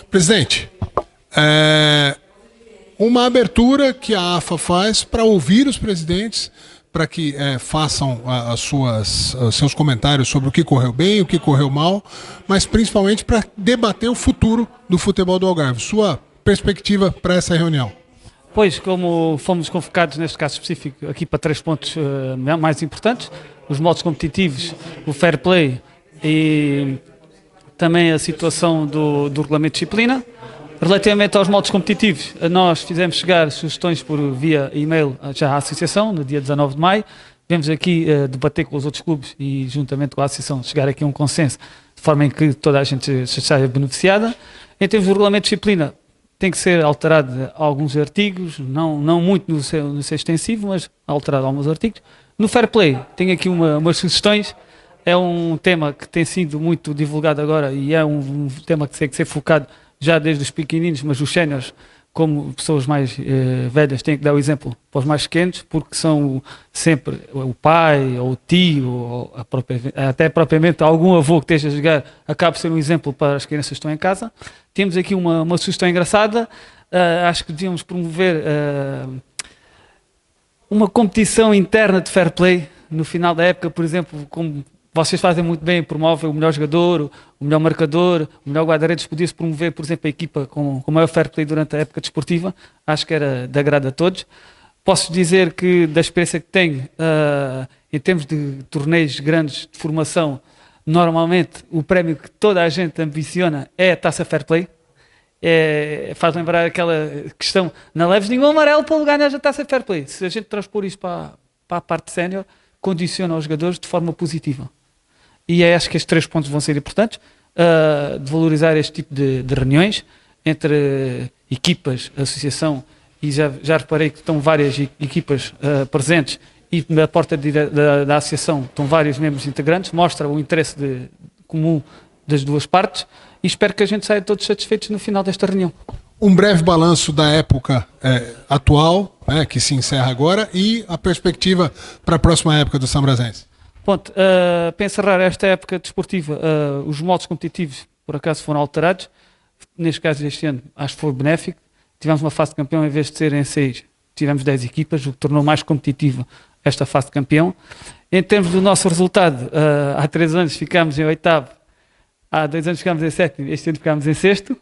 Presidente, uma abertura que a AFA faz para ouvir os presidentes, para que façam os seus comentários sobre o que correu bem, o que correu mal, mas principalmente para debater o futuro do futebol do Algarve. Sua perspectiva para essa reunião? Pois, como fomos convocados neste caso específico aqui para 3 pontos mais importantes, os modos competitivos, o fair play e também a situação do regulamento de disciplina. Relativamente aos modos competitivos, nós fizemos chegar sugestões por via e-mail já à Associação, no dia 19 de maio. Vamos aqui debater com os outros clubes e, juntamente com a Associação, chegar aqui a um consenso, de forma em que toda a gente seja beneficiada. Em termos do regulamento de disciplina, tem que ser alterado alguns artigos, não muito no seu extensivo, mas alterado alguns artigos. No fair play, tenho aqui umas sugestões. É um tema que tem sido muito divulgado agora e é um tema que tem que ser focado já desde os pequeninos, mas os séniores, como pessoas mais velhas, têm que dar o exemplo para os mais pequenos, porque são sempre o pai, ou o tio, ou até propriamente algum avô que esteja a jogar, acaba por ser um exemplo para as crianças que estão em casa. Temos aqui uma sugestão engraçada, acho que devíamos promover uma competição interna de fair play, no final da época, por exemplo, como vocês fazem muito bem, promovem o melhor jogador, o melhor marcador, o melhor guarda-redes. Podia-se promover, por exemplo, a equipa com maior fair play durante a época desportiva. Acho que era de agrado a todos. Posso dizer que, da experiência que tenho, em termos de torneios grandes de formação, normalmente o prémio que toda a gente ambiciona é a taça fair play. Faz lembrar aquela questão, não leves nenhum amarelo para ganhar a taça fair play. Se a gente transpor isso para a parte sénior, condiciona os jogadores de forma positiva. E acho que estes 3 pontos vão ser importantes, de valorizar este tipo de reuniões entre equipas, associação, e já reparei que estão várias equipas presentes e na porta da associação estão vários membros integrantes, mostra o interesse comum das duas partes e espero que a gente saia todos satisfeitos no final desta reunião. Um breve balanço da época atual, que se encerra agora, e a perspectiva para a próxima época do Sambrazense. Pronto, para encerrar esta época desportiva, os modos competitivos, por acaso, foram alterados. Neste caso, este ano, acho que foi benéfico. Tivemos uma fase de campeão, em vez de ser em 6, tivemos 10 equipas, o que tornou mais competitiva esta fase de campeão. Em termos do nosso resultado, há 3 anos ficámos em 8º, há 2 anos ficámos em 7º, este ano ficámos em 6º.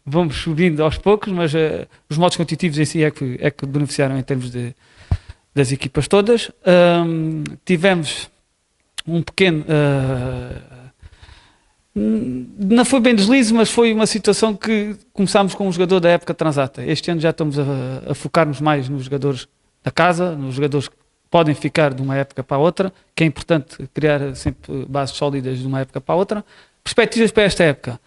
Vamos subindo aos poucos, mas os modos competitivos em si é que beneficiaram em termos das equipas todas. Tivemos um pequeno... não foi bem deslize, mas foi uma situação que começámos com um jogador da época transata. Este ano já estamos a focar-nos mais nos jogadores da casa, nos jogadores que podem ficar de uma época para a outra, que é importante criar sempre bases sólidas de uma época para a outra. Perspectivas para esta época.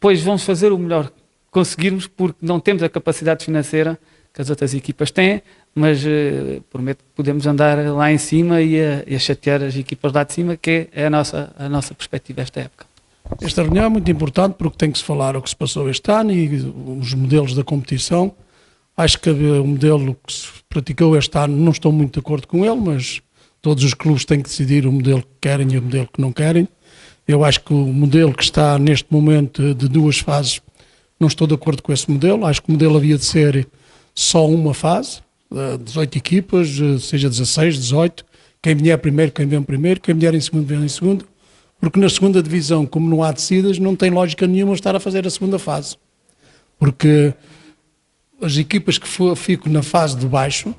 Pois vamos fazer o melhor conseguirmos, porque não temos a capacidade financeira que as outras equipas têm, mas prometo que podemos andar lá em cima e a chatear as equipas lá de cima, que é a nossa perspectiva esta época. Esta reunião é muito importante porque tem que se falar o que se passou este ano e os modelos da competição. Acho que o modelo que se praticou este ano, não estou muito de acordo com ele, mas todos os clubes têm que decidir o modelo que querem e o modelo que não querem. Eu acho que o modelo que está neste momento de 2 fases, não estou de acordo com esse modelo. Acho que o modelo havia de ser só uma fase, 18 equipas, seja 16, 18, quem vier primeiro, quem vier primeiro, quem vier em segundo, vier em segundo, porque na segunda divisão, como não há descidas, não tem lógica nenhuma estar a fazer a segunda fase, porque as equipas que ficam na fase de baixo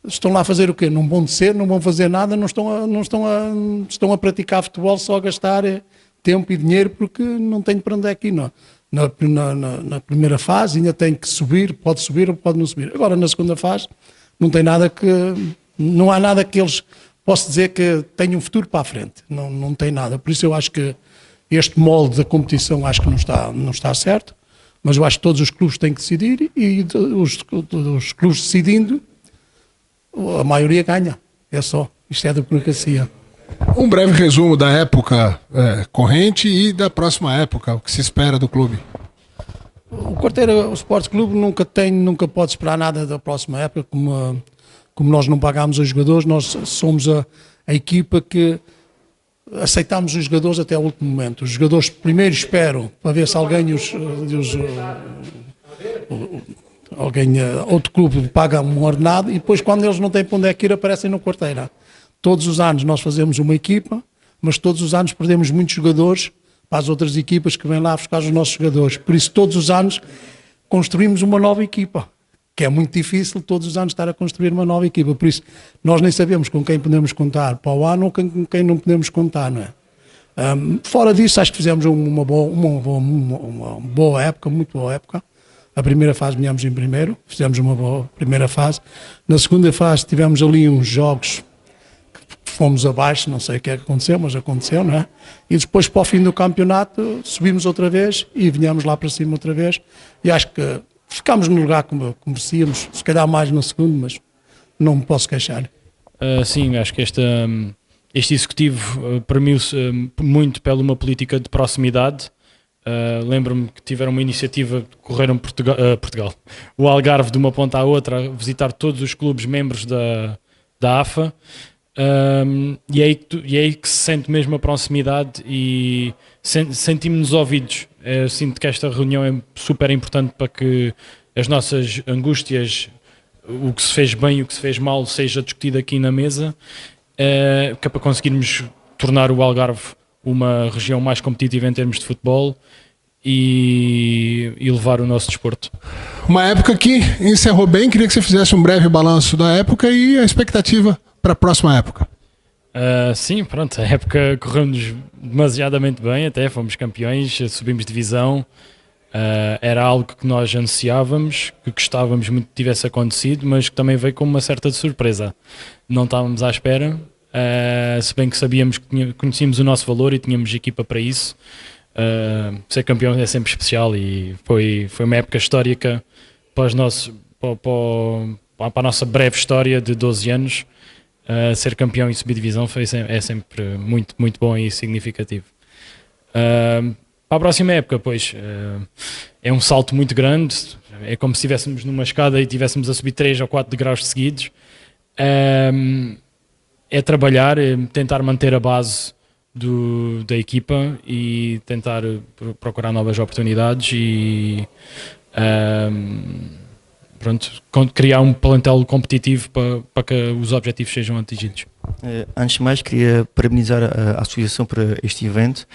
estão lá a fazer o quê? Não vão descer, não vão fazer nada, estão a praticar futebol só a gastar tempo e dinheiro porque não têm para onde é que ir. Não. Na primeira fase ainda tem que subir ou pode não subir. Agora na segunda fase não há nada que eles posso dizer que tenham um futuro para a frente. Não tem nada. Por isso eu acho que este molde da competição acho que não está certo, mas eu acho que todos os clubes têm que decidir e os clubes decidindo, a maioria ganha. É só. Isto é democracia. Um breve resumo da época corrente e da próxima época, o que se espera do clube. O Quarteira, o Sport Clube nunca pode esperar nada da próxima época, como nós não pagámos os jogadores, nós somos a equipa que aceitamos os jogadores até o último momento. Os jogadores primeiro esperam para ver se alguém outro clube paga um ordenado, e depois, quando eles não têm para onde é que ir, aparecem no quarteira. Todos os anos nós fazemos uma equipa, mas todos os anos perdemos muitos jogadores para as outras equipas que vêm lá buscar os nossos jogadores. Por isso, todos os anos construímos uma nova equipa, que é muito difícil todos os anos estar a construir uma nova equipa. Por isso, nós nem sabemos com quem podemos contar para o ano ou com quem não podemos contar, não é? Fora disso, acho que fizemos uma boa época, muito boa época. A primeira fase ganhamos em primeiro, fizemos uma boa primeira fase. Na segunda fase tivemos ali uns jogos que fomos abaixo, não sei o que é que aconteceu, mas aconteceu, não é? E depois, para o fim do campeonato, subimos outra vez e vinhamos lá para cima outra vez. E acho que ficámos no lugar como merecíamos, se calhar mais no segundo, mas não me posso queixar. Sim, acho que este executivo premiu-se muito pela uma política de proximidade. Lembro-me que tiveram uma iniciativa, correram Portugal, o Algarve de uma ponta à outra, a visitar todos os clubes membros da AFA, e é aí que se sente mesmo a proximidade e sentimos-nos ouvidos. Sinto que esta reunião é super importante para que as nossas angústias, o que se fez bem e o que se fez mal, seja discutido aqui na mesa, que é para conseguirmos tornar o Algarve uma região mais competitiva em termos de futebol e levar o nosso desporto. Uma época que encerrou bem, queria que você fizesse um breve balanço da época e a expectativa para a próxima época. Sim, pronto, a época correu-nos demasiadamente bem, até fomos campeões, subimos divisão, era algo que nós anunciávamos, que gostávamos muito que tivesse acontecido, mas que também veio com uma certa surpresa. Não estávamos à espera, se bem que sabíamos que conhecíamos o nosso valor e tínhamos equipa para isso. Ser campeão é sempre especial e foi uma época histórica para a nossa breve história de 12 anos. Ser campeão e subir divisão é sempre muito, muito bom e significativo. Para a próxima época, pois, é um salto muito grande, é como se estivéssemos numa escada e estivéssemos a subir 3 ou 4 degraus seguidos. É trabalhar, é tentar manter a base da equipa e tentar procurar novas oportunidades e criar um plantel competitivo para que os objetivos sejam atingidos. Antes de mais, queria parabenizar a associação por este evento.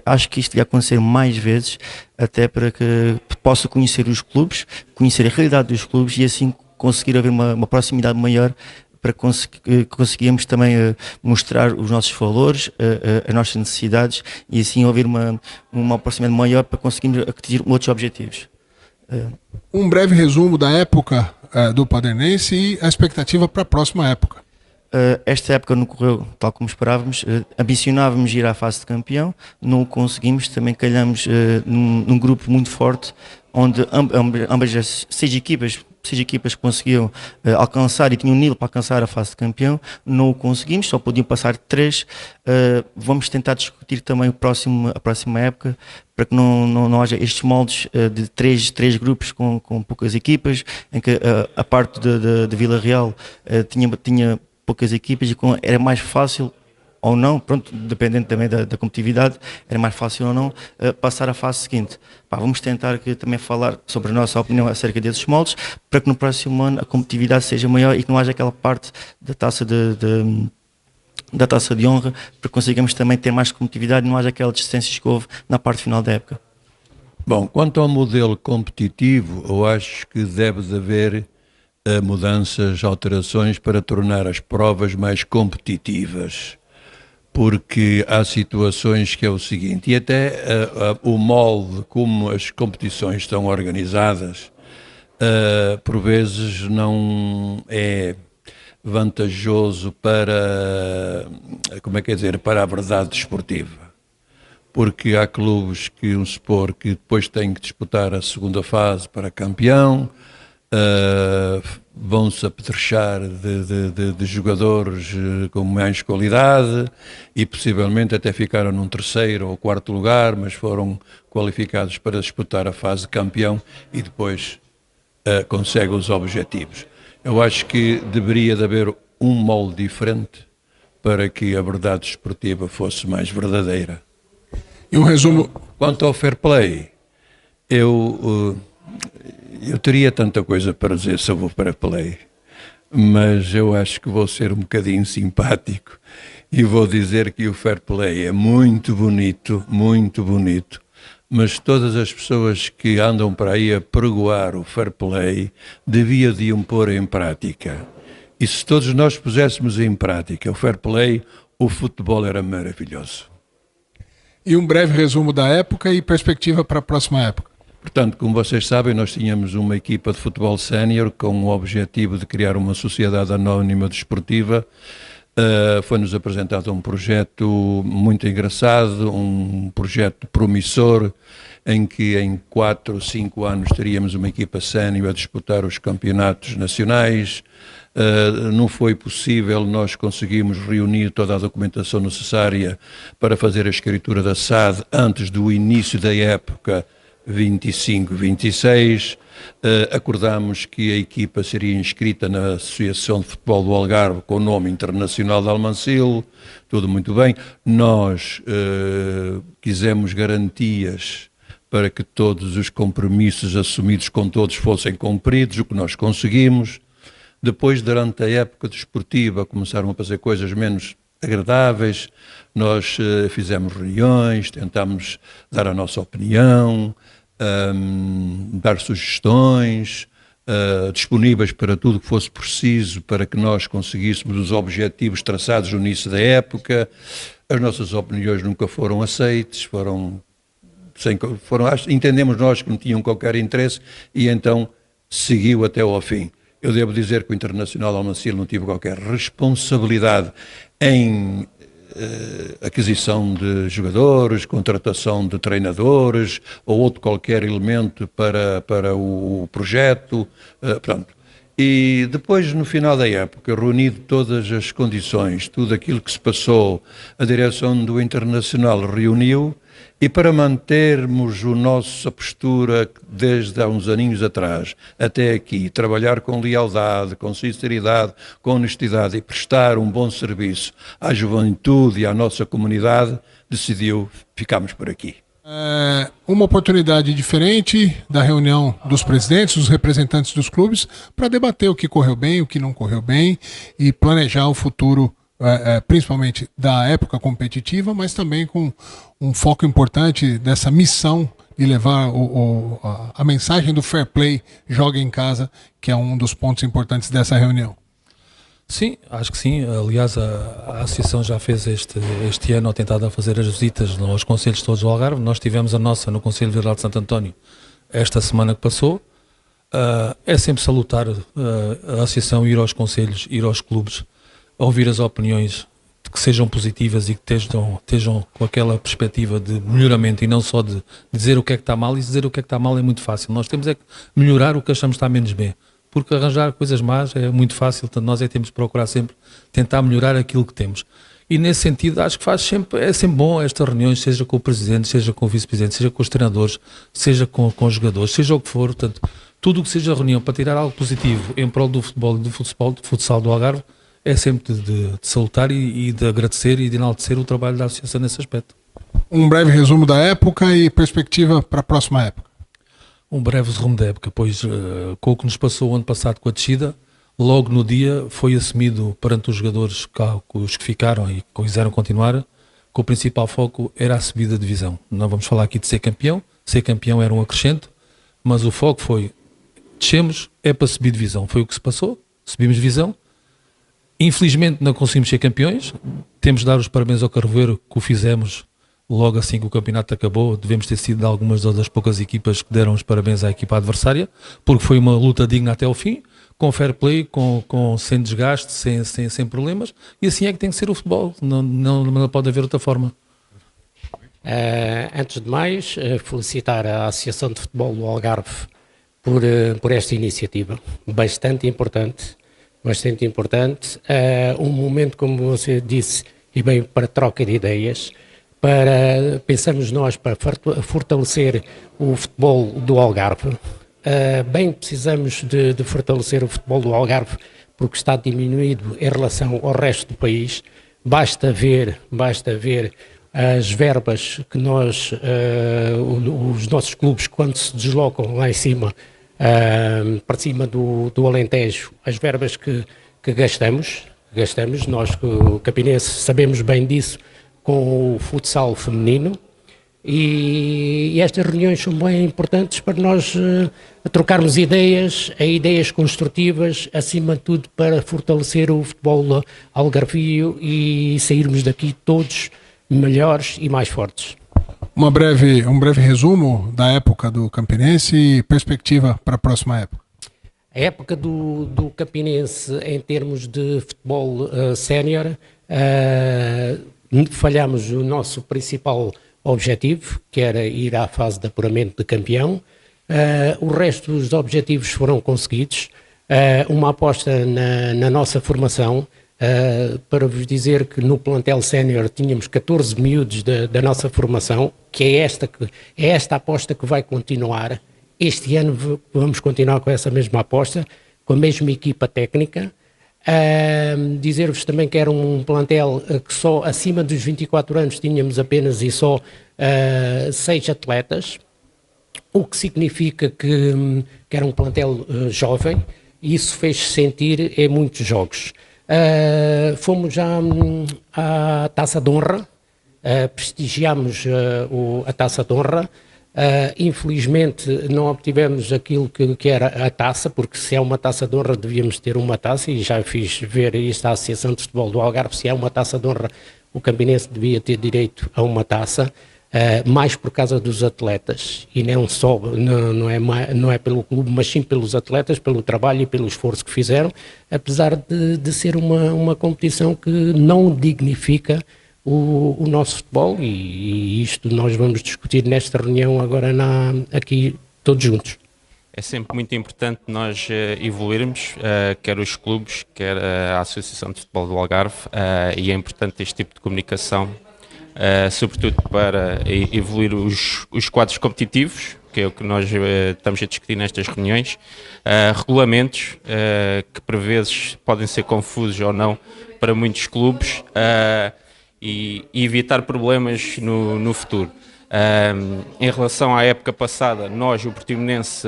Acho que isto devia acontecer mais vezes, até para que possa conhecer os clubes, conhecer a realidade dos clubes e assim conseguir haver uma proximidade maior para conseguirmos também mostrar os nossos valores, as nossas necessidades e assim haver uma proximidade maior para conseguirmos atingir outros objetivos. Um breve resumo da época do Padernense e a expectativa para a próxima época. Esta época não correu tal como esperávamos, ambicionávamos ir à fase de campeão, não o conseguimos, também calhamos num grupo muito forte, onde ambas as seis equipas conseguiam alcançar e tinham nível para alcançar a fase de campeão, não o conseguimos, só podiam passar 3. Vamos tentar discutir também a próxima época, para que não haja estes moldes de três grupos com poucas equipas, em que a parte de Vila Real tinha poucas equipas e era mais fácil ou não, pronto, dependendo também da competitividade, era mais fácil ou não passar à fase seguinte. Vamos tentar também falar sobre a nossa opinião acerca desses moldes, para que no próximo ano a competitividade seja maior e que não haja aquela parte da taça da taça de honra, para que consigamos também ter mais competitividade e não haja aquela distância que houve na parte final da época. Bom, quanto ao modelo competitivo, eu acho que deve haver mudanças, alterações para tornar as provas mais competitivas, porque há situações que é o seguinte, e até o molde como as competições estão organizadas, por vezes não é vantajoso para, para a verdade desportiva, porque há clubes que, vamos supor, que depois têm que disputar a segunda fase para campeão, vão-se apetrechar de jogadores com mais qualidade e possivelmente até ficaram num 3º ou 4º lugar, mas foram qualificados para disputar a fase de campeão e depois conseguem os objetivos. Eu acho que deveria de haver um molde diferente para que a verdade desportiva fosse mais verdadeira. E um resumo... Quanto ao fair play, eu teria tanta coisa para dizer sobre o fair play, mas eu acho que vou ser um bocadinho simpático e vou dizer que o fair play é muito bonito, mas todas as pessoas que andam para aí a pregoar o fair play deviam de o pôr em prática. E se todos nós puséssemos em prática o fair play, o futebol era maravilhoso. E um breve resumo da época e perspectiva para a próxima época. Portanto, como vocês sabem, nós tínhamos uma equipa de futebol sénior com o objetivo de criar uma sociedade anónima desportiva. Foi-nos apresentado um projeto muito engraçado, um projeto promissor, em que em 4 ou 5 anos teríamos uma equipa sénior a disputar os campeonatos nacionais. Não foi possível, nós conseguimos reunir toda a documentação necessária para fazer a escritura da SAD antes do início da época 25-26. Acordámos que a equipa seria inscrita na Associação de Futebol do Algarve com o nome Internacional de Almancil, tudo muito bem. Nós quisemos garantias para que todos os compromissos assumidos com todos fossem cumpridos, o que nós conseguimos. Depois, durante a época desportiva, começaram a fazer coisas menos agradáveis. Nós fizemos reuniões, tentámos dar a nossa opinião, dar sugestões, disponíveis para tudo o que fosse preciso para que nós conseguíssemos os objetivos traçados no início da época. As nossas opiniões nunca foram aceites, entendemos nós que não tinham qualquer interesse e então seguiu até ao fim. Eu devo dizer que o Internacional Almancil não tive qualquer responsabilidade em aquisição de jogadores, contratação de treinadores ou outro qualquer elemento para o projeto. Pronto. E depois, no final da época, reunido todas as condições, tudo aquilo que se passou, a direção do Internacional reuniu. E para mantermos a nossa postura desde há uns aninhos atrás até aqui, trabalhar com lealdade, com sinceridade, com honestidade e prestar um bom serviço à juventude e à nossa comunidade, decidiu ficarmos por aqui. Uma oportunidade diferente da reunião dos presidentes, dos representantes dos clubes, para debater o que correu bem, o que não correu bem e planejar o futuro, principalmente da época competitiva, mas também com um foco importante dessa missão de levar a mensagem do fair play, joga em casa, que é um dos pontos importantes dessa reunião. Sim, acho que sim. Aliás, a Associação já fez este ano, tentado fazer as visitas aos concelhos todos do Algarve. Nós tivemos a nossa no Conselho Viral de Santo António esta semana que passou. É sempre salutar a Associação ir aos concelhos, ir aos clubes, ouvir as opiniões que sejam positivas e que estejam com aquela perspectiva de melhoramento e não só de dizer o que é que está mal. E dizer o que é que está mal é muito fácil. Nós temos é que melhorar o que achamos que está menos bem. Porque arranjar coisas más é muito fácil, portanto nós temos de procurar sempre tentar melhorar aquilo que temos. E nesse sentido acho que é sempre bom estas reuniões, seja com o Presidente, seja com o Vice-Presidente, seja com os treinadores, seja com os jogadores, seja o que for, portanto, tudo o que seja reunião para tirar algo positivo em prol do futebol e do futsal do Algarve é sempre de salutar e de agradecer e de enaltecer o trabalho da Associação nesse aspecto. Um breve resumo da época e perspectiva para a próxima época. Um breve resumo da época, pois com o que nos passou o ano passado com a descida, logo no dia foi assumido perante os jogadores, os que ficaram e que quiseram continuar, que o principal foco era a subida de divisão. Não vamos falar aqui de ser campeão era um acrescento, mas o foco foi, descemos, é para subir divisão. Foi o que se passou, subimos divisão. Infelizmente não conseguimos ser campeões, temos de dar os parabéns ao Carvoeiro que o fizemos logo assim que o campeonato acabou. Devemos ter sido de algumas das poucas equipas que deram os parabéns à equipa adversária, porque foi uma luta digna até ao fim, com fair play, sem desgaste, sem problemas, e assim é que tem que ser o futebol, não pode haver outra forma. Antes de mais, felicitar a Associação de Futebol do Algarve por esta iniciativa, bastante importante, um momento, como você disse, e bem para troca de ideias, pensamos nós para fortalecer o futebol do Algarve. Bem precisamos de fortalecer o futebol do Algarve porque está diminuído em relação ao resto do país, basta ver as verbas que os nossos clubes, quando se deslocam lá em cima, para cima do Alentejo, as verbas que gastamos, nós, o Campinense, sabemos bem disso com o futsal feminino, e estas reuniões são bem importantes para nós trocarmos ideias construtivas, acima de tudo para fortalecer o futebol algarvio e sairmos daqui todos melhores e mais fortes. Um breve resumo da época do Campinense e perspectiva para a próxima época. A época do Campinense, em termos de futebol sénior, falhámos o nosso principal objetivo, que era ir à fase de apuramento de campeão. O resto dos objetivos foram conseguidos. Uma aposta na nossa formação, para vos dizer que no plantel sénior tínhamos 14 miúdos da nossa formação, que é esta aposta que vai continuar. Este ano vamos continuar com essa mesma aposta, com a mesma equipa técnica. Dizer-vos também que era um plantel que só acima dos 24 anos tínhamos apenas e só 6 atletas, o que significa que era um plantel jovem, e isso fez-se sentir em muitos jogos. Fomos já à Taça de Honra, prestigiámos a Taça de Honra. Infelizmente não obtivemos aquilo que era a taça, porque se é uma taça de honra devíamos ter uma taça, e já fiz ver isto à Associação de Futebol do Algarve. Se é uma taça de honra, o Campinense devia ter direito a uma taça, mais por causa dos atletas, e não é pelo clube, mas sim pelos atletas, pelo trabalho e pelo esforço que fizeram, apesar de ser uma competição que não dignifica o nosso futebol, e isto nós vamos discutir nesta reunião agora aqui todos juntos. É sempre muito importante nós evoluirmos, quer os clubes, quer a Associação de Futebol do Algarve, e é importante este tipo de comunicação, sobretudo para evoluir os quadros competitivos, que é o que nós estamos a discutir nestas reuniões, regulamentos que por vezes podem ser confusos ou não para muitos clubes, e evitar problemas no futuro. Em relação à época passada, nós, o Portimonense,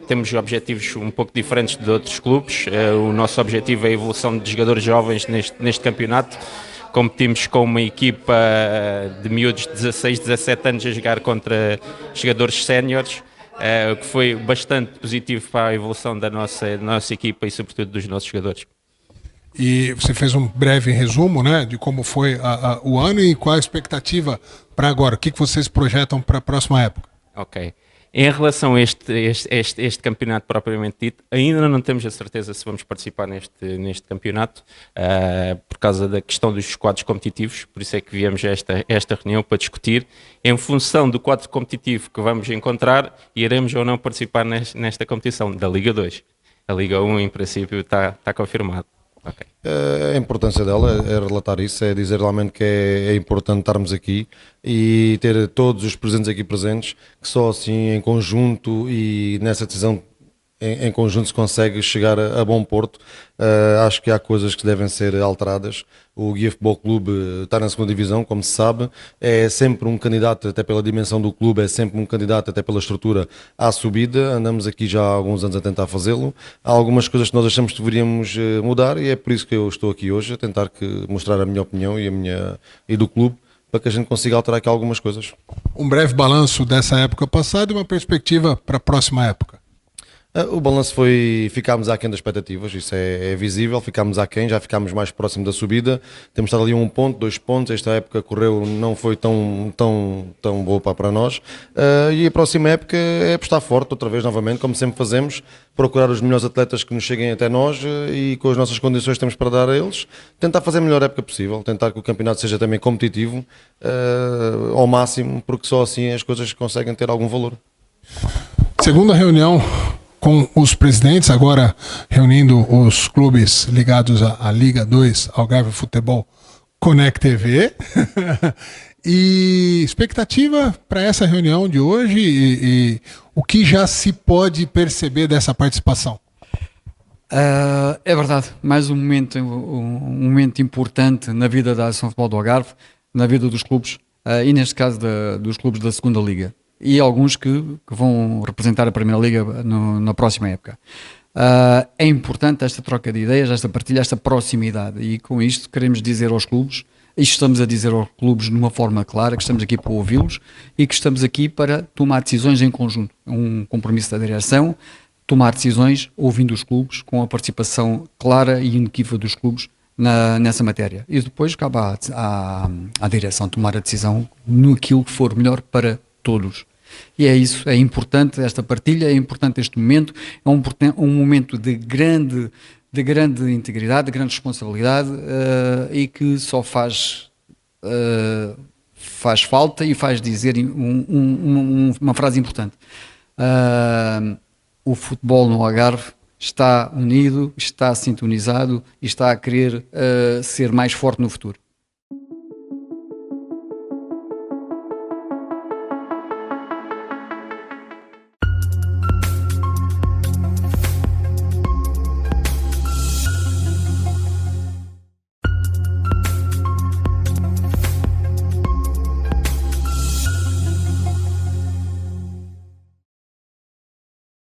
temos objetivos um pouco diferentes de outros clubes. O nosso objetivo é a evolução de jogadores jovens neste campeonato. Competimos com uma equipa de miúdos de 16, 17 anos a jogar contra jogadores séniores, o que foi bastante positivo para a evolução da nossa equipa e sobretudo dos nossos jogadores. E você fez um breve resumo, né, de como foi o ano e qual a expectativa para agora. O que vocês projetam para a próxima época? Ok. Em relação a este campeonato propriamente dito, ainda não temos a certeza se vamos participar neste campeonato, por causa da questão dos quadros competitivos. Por isso é que viemos a esta reunião para discutir. Em função do quadro competitivo que vamos encontrar, iremos ou não participar nesta competição da Liga 2. A Liga 1, em princípio, está confirmado. Okay. A importância dela é relatar isso, é dizer realmente que é importante estarmos aqui e ter todos os presentes aqui presentes, que só assim em conjunto e nessa decisão em conjunto se consegue chegar a bom porto. Acho que há coisas que devem ser alteradas. O Guia Futebol Clube está na segunda divisão, como se sabe, é sempre um candidato, até pela dimensão do clube, é sempre um candidato, até pela estrutura, à subida. Andamos aqui já há alguns anos a tentar fazê-lo. Há algumas coisas que nós achamos que deveríamos mudar, e é por isso que eu estou aqui hoje, a tentar mostrar a minha opinião e do clube, para que a gente consiga alterar aqui algumas coisas. Um breve balanço dessa época passada e uma perspectiva para a próxima época. O balanço foi, ficámos aquém das expectativas, isso é visível, ficámos aquém, já ficámos mais próximo da subida, temos estado ali a 1 ponto, 2 pontos, esta época não foi tão boa para nós, e a próxima época é apostar forte, outra vez, novamente, como sempre fazemos, procurar os melhores atletas que nos cheguem até nós e com as nossas condições que temos para dar a eles, tentar fazer a melhor época possível, tentar que o campeonato seja também competitivo, ao máximo, porque só assim as coisas conseguem ter algum valor. Segunda reunião com os presidentes, agora reunindo os clubes ligados à Liga 2, Algarve Futebol Connect TV. E expectativa para essa reunião de hoje e o que já se pode perceber dessa participação? É verdade, mais um momento importante na vida da Associação de Futebol do Algarve, na vida dos clubes, e neste caso dos clubes da segunda Liga, e alguns que vão representar a Primeira Liga na próxima época. É importante esta troca de ideias, esta partilha, esta proximidade, e com isto queremos dizer aos clubes, e estamos a dizer aos clubes de uma forma clara, que estamos aqui para ouvi-los e que estamos aqui para tomar decisões em conjunto. Um compromisso da direção, tomar decisões ouvindo os clubes, com a participação clara e inequívoca dos clubes nessa matéria. E depois cabe à direção tomar a decisão naquilo que for melhor para todos. E é isso, é importante esta partilha, é importante este momento, é um momento de grande integridade, de grande responsabilidade, e que só faz falta e faz dizer uma frase importante. O futebol no Algarve está unido, está sintonizado e está a querer ser mais forte no futuro.